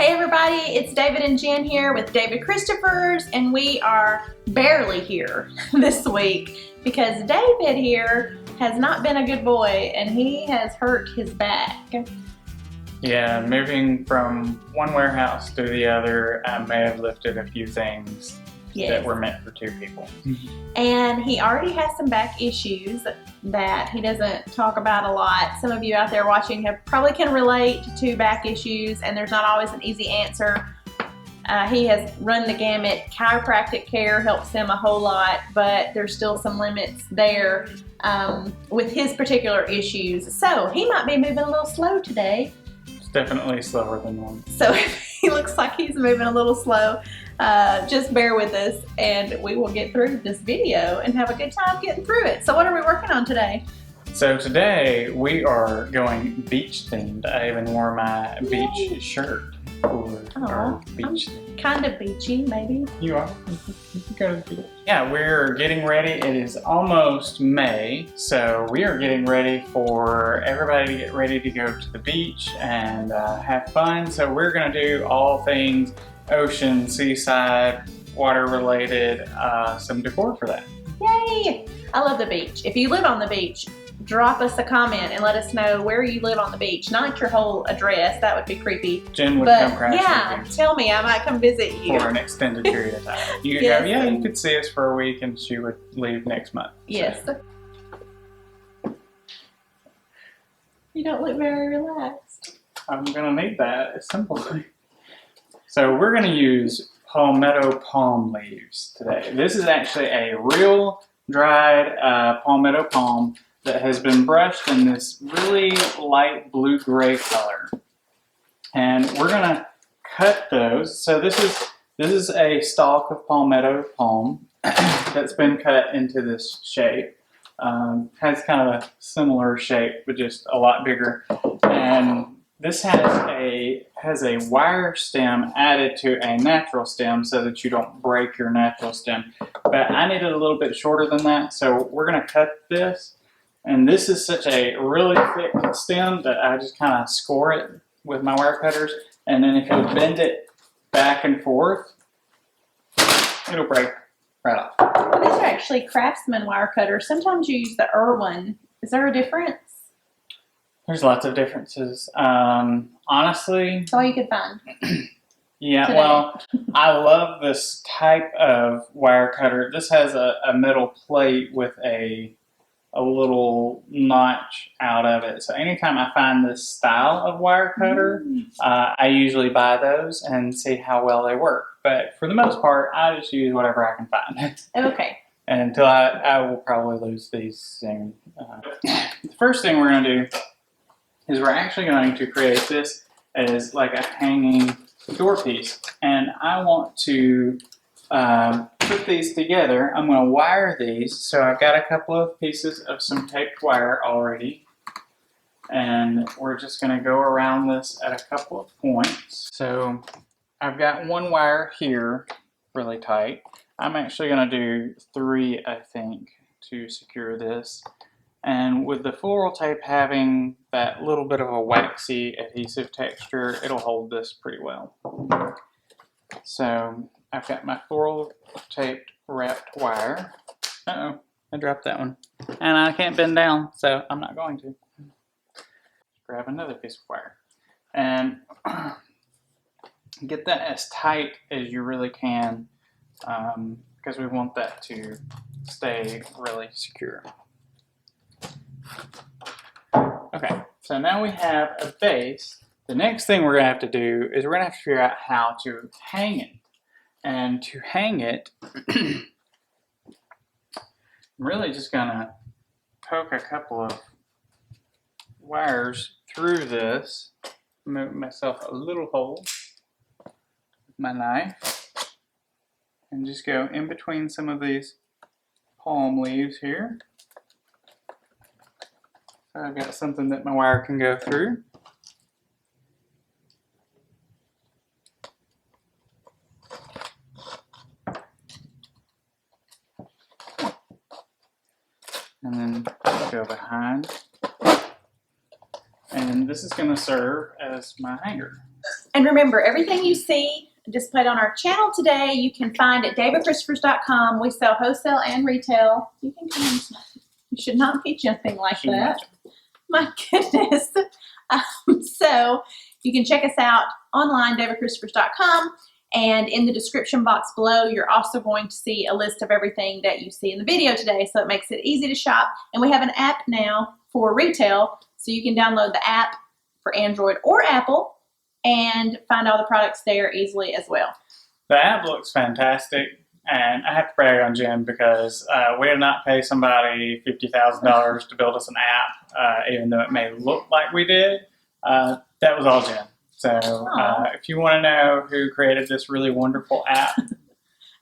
Hey everybody, it's David and Jen here with David Christopher's, and we are barely here this week because David here has not been a good boy and he has hurt his back. Yeah, moving from one warehouse to the other, I may have lifted a few things that were meant for two people. And he already has some back issues that he doesn't talk about a lot. Some of you out there watching probably can relate to back issues, and there's not always an easy answer. He has run the gamut. Chiropractic care helps him a whole lot, but there's still some limits there with his particular issues. So he might be moving a little slow today. It's definitely slower than normal. So if he looks like he's moving a little slow, just bear with us and we will get through this video and have a good time getting through it. So what are we working on today? So today we are going beach themed. I even wore my beach shirt for our beach theme. Kind of beachy, maybe. You are? Go to the beach. Yeah, we're getting ready. It is almost May, so we are getting ready for everybody to get ready to go to the beach and have fun. So we're gonna do all things ocean, seaside, water related, some decor for that. Yay! I love the beach. If you live on the beach, drop us a comment and let us know where you live on the beach. Not your whole address, that would be creepy. Jen would come crash yeah, tell me, I might come visit you. For an extended period of time. You could Yes. go, yeah, you could see us for a week and she would leave next month. Yes. So. You don't look very relaxed. I'm gonna need that at some point. So we're gonna use palmetto palm leaves today. This is actually a real dried palmetto palm that has been brushed in this really light blue-gray color. And we're gonna cut those. So this is a stalk of palmetto palm that's been cut into this shape. Has kind of a similar shape, but just a lot bigger. And this has a wire stem added to a natural stem so that you don't break your natural stem. But I needed a little bit shorter than that, so we're gonna cut this. And this is such a really thick stem that I just kind of score it with my wire cutters. And then if you bend it back and forth, it'll break right off. Well, these are actually Craftsman wire cutters. Sometimes you use the Irwin. Is there a difference? There's lots of differences. Honestly, That's all you could find. Yeah, today. well, I love this type of wire cutter. This has a metal plate with a little notch out of it. So anytime I find this style of wire cutter, I usually buy those and see how well they work. But for the most part, I just use whatever I can find. Okay. And until I will probably lose these soon. The first thing we're going to do is we're actually going to create this as like a hanging door piece. And I want to put these together. I'm going to wire these. So I've got a couple of pieces of some taped wire already. And we're just going to go around this at a couple of points. So I've got one wire here really tight. I'm actually going to do 3, I think, to secure this. And with the floral tape having that little bit of a waxy adhesive texture, it'll hold this pretty well. So I've got my floral taped wrapped wire. Uh-oh, I dropped that one. And I can't bend down, so I'm not going to. Grab another piece of wire. And get that as tight as you really can, because we want that to stay really secure. Okay, so now we have a base. The next thing we're going to have to do is we're going to have to figure out how to hang it. And to hang it, I'm really just going to poke a couple of wires through this, make myself a little hole with my knife, and just go in between some of these palm leaves here. So I've got something that my wire can go through. And then go behind. And this is going to serve as my hanger. And remember, everything you see displayed on our channel today, you can find at davidchristopher's.com. We sell wholesale and retail. You can come in. You should not be jumping like that. My goodness. So you can check us out online, davidchristopher's.com. And in the description box below, you're also going to see a list of everything that you see in the video today. So it makes it easy to shop. And we have an app now for retail. So you can download the app for Android or Apple and find all the products there easily as well. The app looks fantastic. And I have to brag on Jen because we did not pay somebody $50,000 to build us an app, even though it may look like we did. That was all Jen. So if you want to know who created this really wonderful app,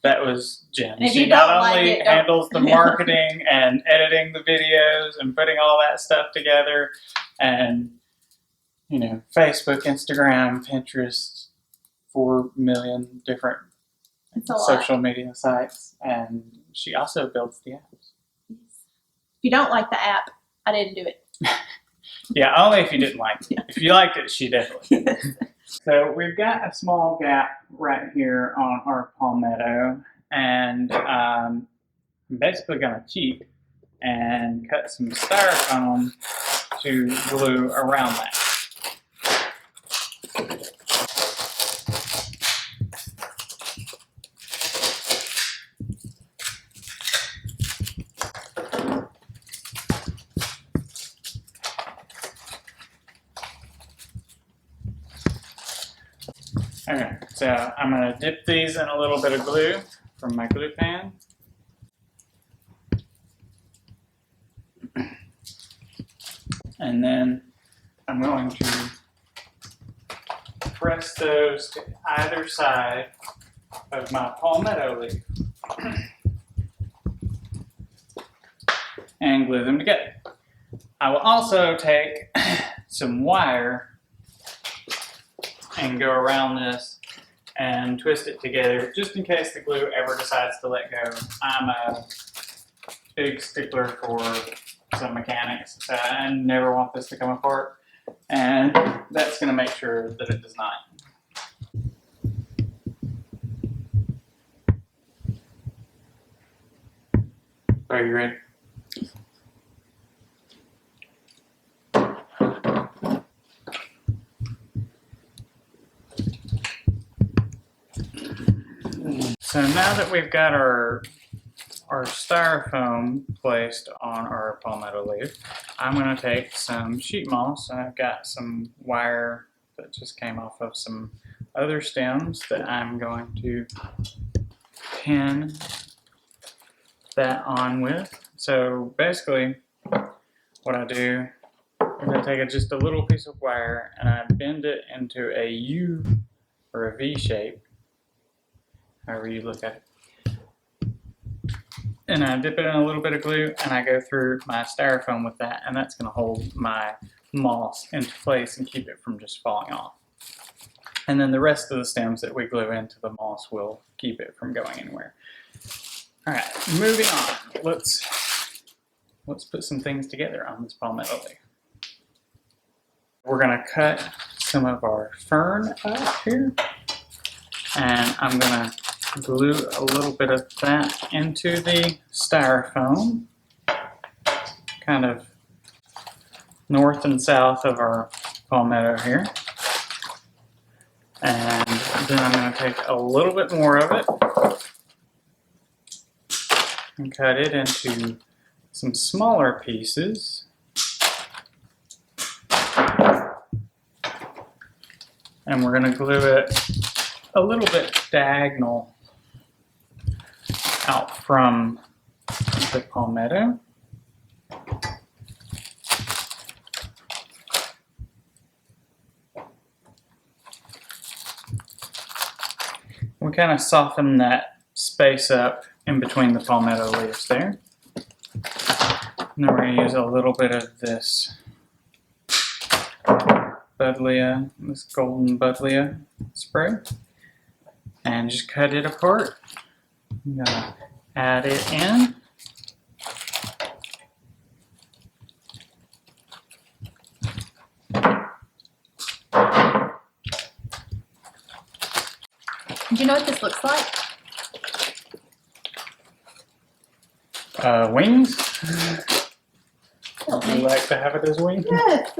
that was Jen. She not only handles the marketing and editing the videos and putting all that stuff together and, you know, Facebook, Instagram, Pinterest, 4 million different social media sites, and she also builds the apps. If you don't like the app, I didn't do it. Yeah, only if you didn't like it. If you liked it, she definitely did. So we've got a small gap right here on our palmetto, and I'm basically going to cheat and cut some styrofoam to glue around that. Okay, so I'm going to dip these in a little bit of glue from my glue pan. And then I'm going to press those to either side of my palmetto leaf and glue them together. I will also take some wire and go around this and twist it together just in case the glue ever decides to let go. I'm a big stickler for some mechanics, so I never want this to come apart, and that's going to make sure that it does not. Are you ready? So now that we've got our styrofoam placed on our palmetto leaf, I'm going to take some sheet moss. I've got some wire that just came off of some other stems that I'm going to pin that on with. So basically what I do is I take just a little piece of wire and I bend it into a U or a V shape, however you look at it. And I dip it in a little bit of glue and I go through my styrofoam with that, and that's going to hold my moss into place and keep it from just falling off. And then the rest of the stems that we glue into the moss will keep it from going anywhere. Alright, moving on. Let's put some things together on this palmetto leaf. We're going to cut some of our fern up here, and I'm going to glue a little bit of that into the styrofoam, kind of north and south of our palmetto here. And then I'm going to take a little bit more of it and cut it into some smaller pieces. And we're going to glue it a little bit diagonal out from the palmetto. We kind of soften that space up in between the palmetto leaves there. And then we're going to use a little bit of this Buddlea, this golden Buddlea spray, and just cut it apart. I'm going to add it in. Do you know what this looks like? Wings? Help Would you me. like to have it as wings? Yes.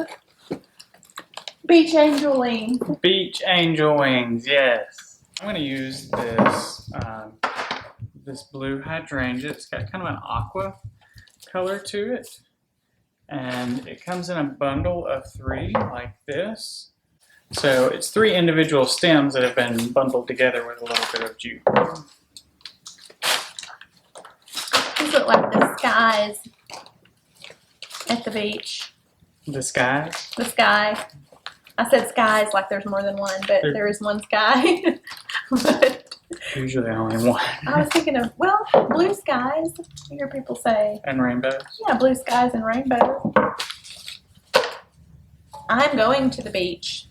Beach angel wings. Beach angel wings, yes. I'm going to use this this blue hydrangea. It's got kind of an aqua color to it. And it comes in a bundle of 3 like this. So it's 3 individual stems that have been bundled together with a little bit of jute. These look like the skies at the beach. The skies? The sky. I said skies like there's more than one, but there is one sky. But Usually only one. I was thinking of, well, blue skies, I hear people say. And rainbows? Yeah, blue skies and rainbows. I'm going to the beach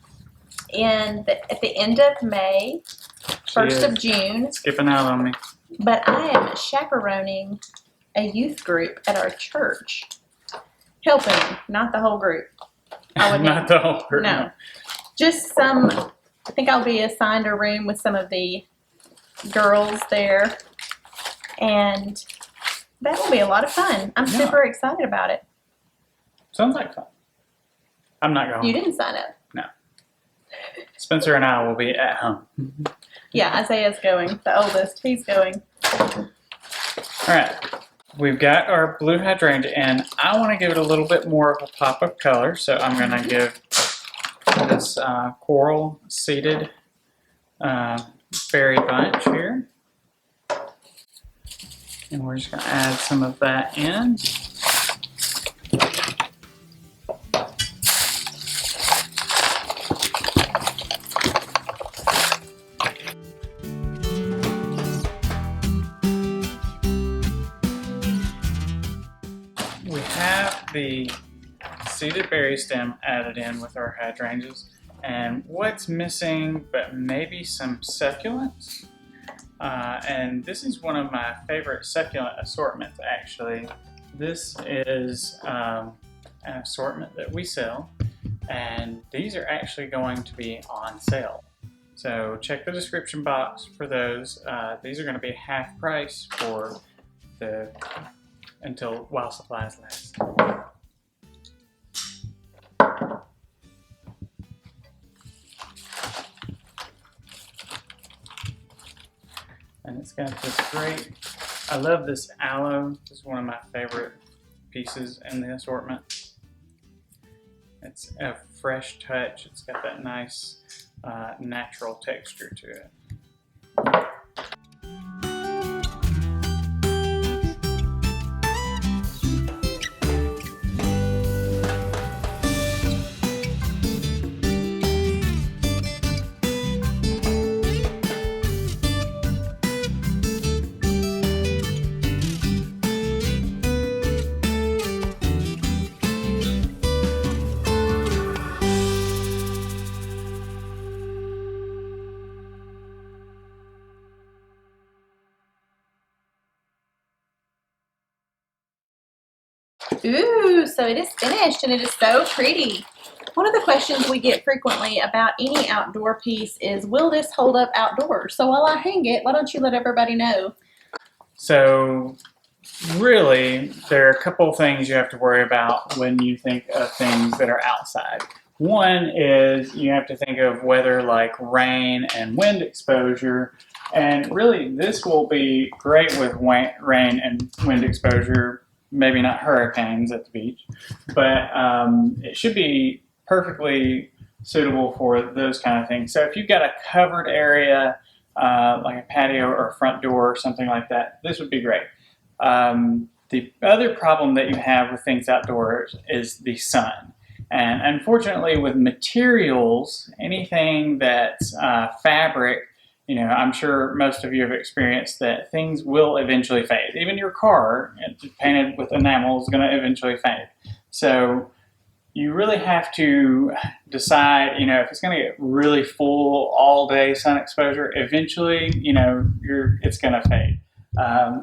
at the end of May, 1st of June. Skipping out on me. But I am chaperoning a youth group at our church. Helping, not the whole group. Not the whole group. No. Just some, I think I'll be assigned a room with some of the girls there. And that will be a lot of fun. I'm super excited about it. Sounds like fun. I'm not going. You didn't sign up. No. Spencer and I will be at home. Yeah, Isaiah's going. The oldest. He's going. All right. We've got our blue hydrangea, and I want to give it a little bit more of a pop of color, so I'm going to give this coral seeded berry bunch here. And we're just going to add some of that in. We have the seeded berry stem added in with our hydrangeas, and what's missing but maybe some succulents, and this is one of my favorite succulent assortments actually. This is an assortment that we sell, and these are actually going to be on sale. So check the description box for those. These are going to be half price for the until while supplies last. And it's got this great, I love this aloe. This is one of my favorite pieces in the assortment. It's a fresh touch. It's got that nice natural texture to it. Ooh, so it is finished and it is so pretty. One of the questions we get frequently about any outdoor piece is, will this hold up outdoors? So while I hang it, why don't you let everybody know? So really, there are a couple of things you have to worry about when you think of things that are outside. One is you have to think of weather like rain and wind exposure. And really, this will be great with rain and wind exposure. Maybe not hurricanes at the beach, but it should be perfectly suitable for those kind of things. So if you've got a covered area, like a patio or a front door or something like that, this would be great. The other problem that you have with things outdoors is the sun. And unfortunately with materials, anything that's fabric, you know, I'm sure most of you have experienced that things will eventually fade. Even your car, painted with enamel, is going to eventually fade. So you really have to decide, you know, if it's going to get really full all day sun exposure, eventually, you know, it's going to fade.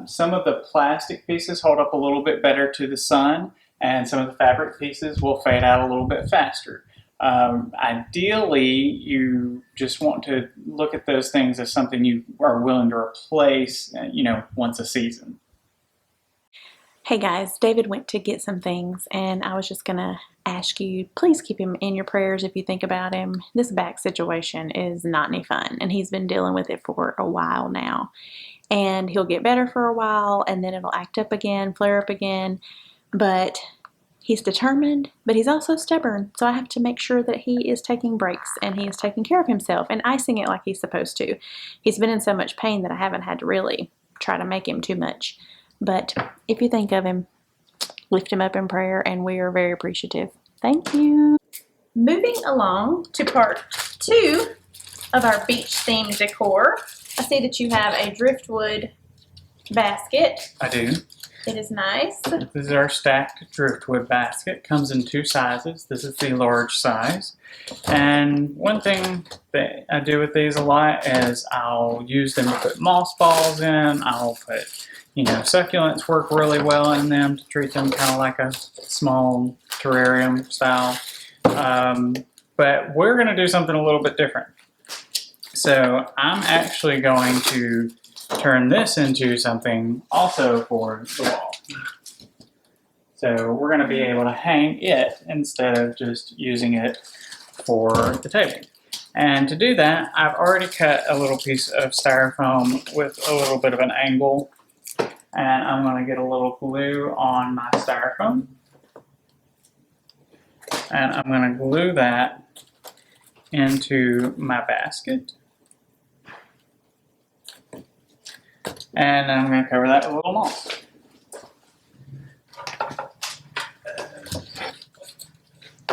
Some of the plastic pieces hold up a little bit better to the sun, and some of the fabric pieces will fade out a little bit faster. Ideally, you just want to look at those things as something you are willing to replace, once a season. Hey guys, David went to get some things, and I was just gonna ask you, please keep him in your prayers if you think about him. This back situation is not any fun, and he's been dealing with it for a while now. And he'll get better for a while, and then it'll act up again, flare up again. But he's determined, but he's also stubborn. So I have to make sure that he is taking breaks and he is taking care of himself and icing it like he's supposed to. He's been in so much pain that I haven't had to really try to make him too much. But if you think of him, lift him up in prayer, and we are very appreciative. Thank you. Moving along to part 2 of our beach themed decor. I see that you have a driftwood basket. I do. It is nice. This is our stacked driftwood basket. Comes in 2 sizes. This is the large size. And one thing that I do with these a lot is I'll use them to put moss balls in. I'll put, succulents work really well in them to treat them kind of like a small terrarium style. But we're going to do something a little bit different. So I'm actually going to turn this into something also for the wall. So we're going to be able to hang it instead of just using it for the table. And to do that, I've already cut a little piece of styrofoam with a little bit of an angle. And I'm going to get a little glue on my styrofoam. And I'm going to glue that into my basket. And I'm going to cover that with a little moss.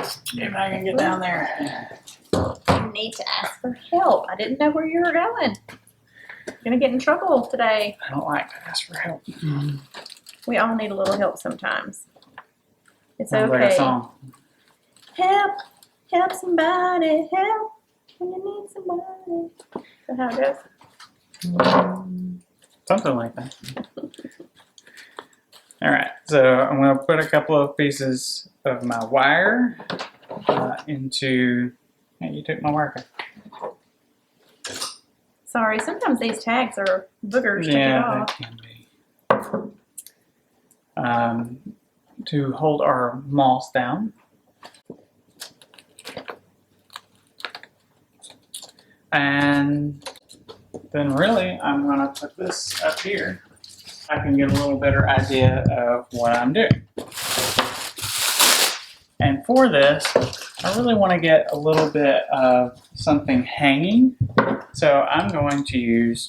See if I can get down there. You need to ask for help. I didn't know where you were going. You're going to get in trouble today. I don't like to ask for help. We all need a little help sometimes. It's Sounds okay. like a song. Help, help somebody, help when you need somebody. Is that how it goes? Something like that. Alright, so I'm going to put a couple of pieces of my wire into... Hey, you took my wire cut. Sorry, sometimes these tags are boogers to get Yeah, off. they can be. To hold our moss down. And then really, I'm going to put this up here. I can get a little better idea of what I'm doing. And for this, I really want to get a little bit of something hanging. So I'm going to use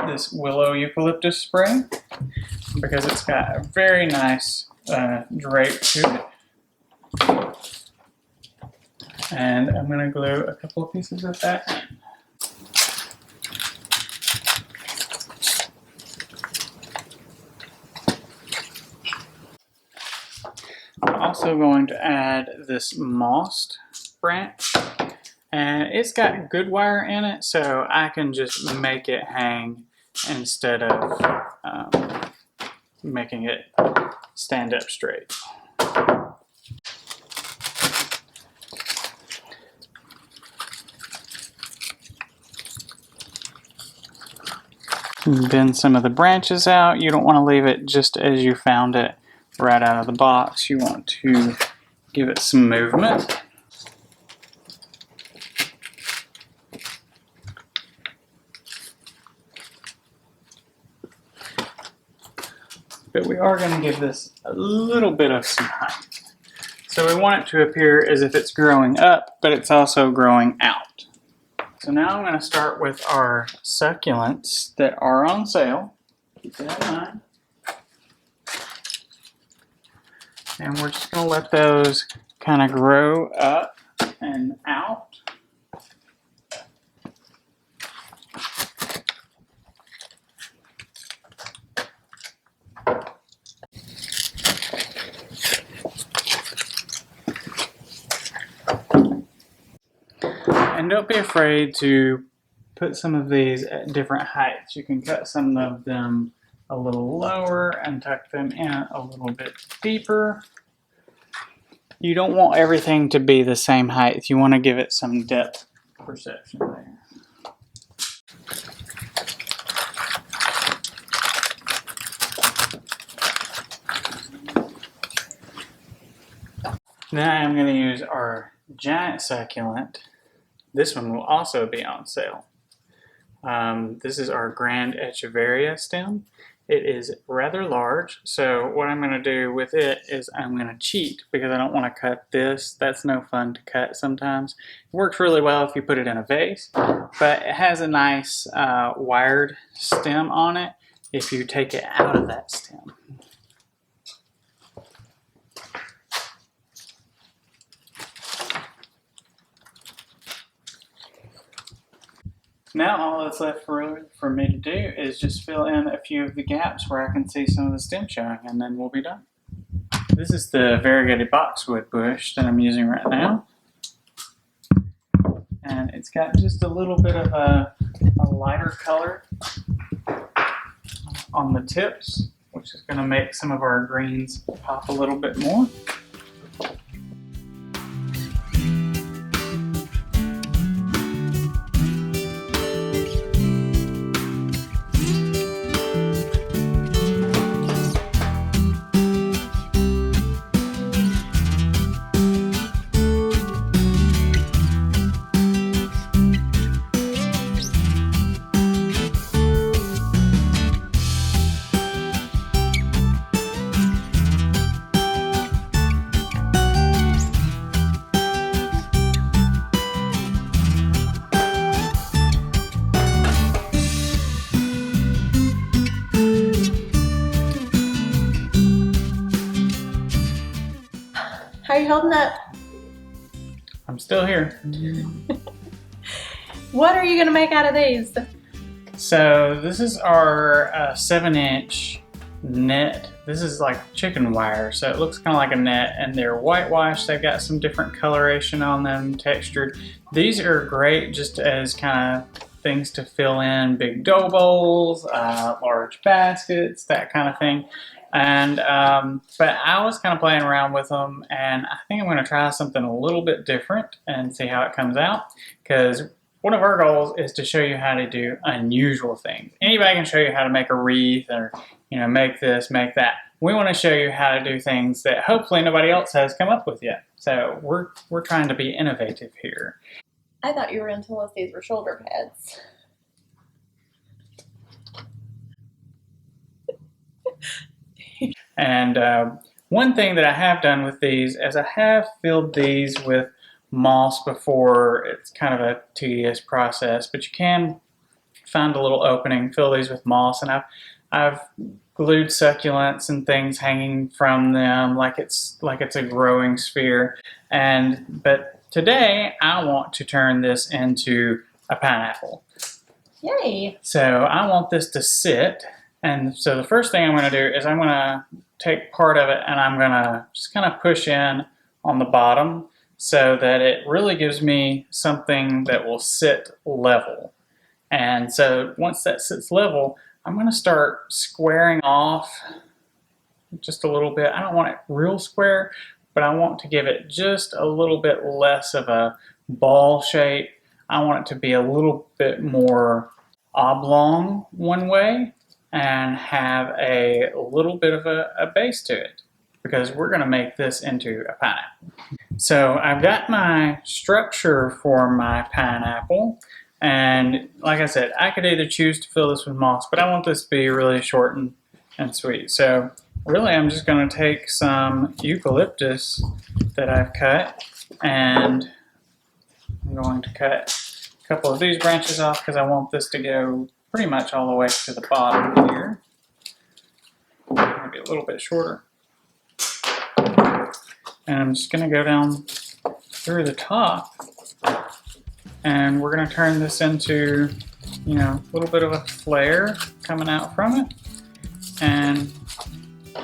this Willow Eucalyptus spray because it's got a very nice drape to it. And I'm going to glue a couple of pieces of that in. I'm also going to add this mossed branch, and it's got good wire in it, so I can just make it hang instead of making it stand up straight. Bend some of the branches out. You don't want to leave it just as you found it right out of the box. You want to give it some movement. But we are going to give this a little bit of some height. So we want it to appear as if it's growing up, but it's also growing out. So now I'm going to start with our succulents that are on sale. Keep that in mind. And we're just going to let those kind of grow up and out. And don't be afraid to put some of these at different heights. You can cut some of them a little lower and tuck them in a little bit deeper. You don't want everything to be the same height. You want to give it some depth perception there. Now I'm going to use our giant succulent. This one will also be on sale. This is our grand Echeveria stem. It is rather large, so what I'm going to do with it is I'm going to cheat because I don't want to cut this. That's no fun to cut sometimes. It works really well if you put it in a vase, but it has a nice wired stem on it if you take it out of that stem. Now all that's left for me to do is just fill in a few of the gaps where I can see some of the stem showing, and then we'll be done. This is the variegated boxwood bush that I'm using right now. And it's got just a little bit of a lighter color on the tips, which is going to make some of our greens pop a little bit more. How are you holding up? I'm still here. What are you going to make out of these? So this is our 7-inch net. This is like chicken wire, so it looks kind of like a net, and they're whitewashed. They've got some different coloration on them, textured. These are great just as kind of things to fill in big dough bowls, large baskets, that kind of thing. And but I was kind of playing around with them, and I think I'm going to try something a little bit different and see how it comes out, because one of our goals is to show you how to do unusual things. Anybody can show you how to make a wreath or, you know, make this, make that. We want to show you how to do things that hopefully nobody else has come up with yet. So we're trying to be innovative here. I thought you were going to tell us these were shoulder pads. And one thing that I have done with these is I have filled these with moss before. It's kind of a tedious process, but you can find a little opening, fill these with moss, and I've glued succulents and things hanging from them like it's a growing sphere. But today I want to turn this into a pineapple. Yay! So I want this to sit, and so the first thing I'm going to do is I'm going to take part of it and I'm going to just kind of push in on the bottom so that it really gives me something that will sit level. And so once that sits level, I'm going to start squaring off just a little bit. I don't want it real square, but I want to give it just a little bit less of a ball shape. I want it to be a little bit more oblong one way and have a little bit of a base to it, because we're going to make this into a pineapple. So I've got my structure for my pineapple, and like I said, I could either choose to fill this with moss, but I want this to be really short and sweet. So really I'm just going to take some eucalyptus that I've cut, and I'm going to cut a couple of these branches off because I want this to go pretty much all the way to the bottom here. Maybe a little bit shorter. And I'm just going to go down through the top, and we're going to turn this into, you know, a little bit of a flare coming out from it, and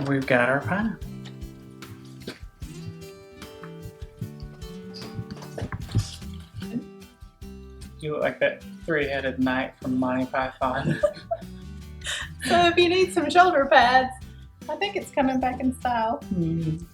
we've got our pineapple. You look like that three-headed knight from Monty Python. So if you need some shoulder pads, I think it's coming back in style. Mm.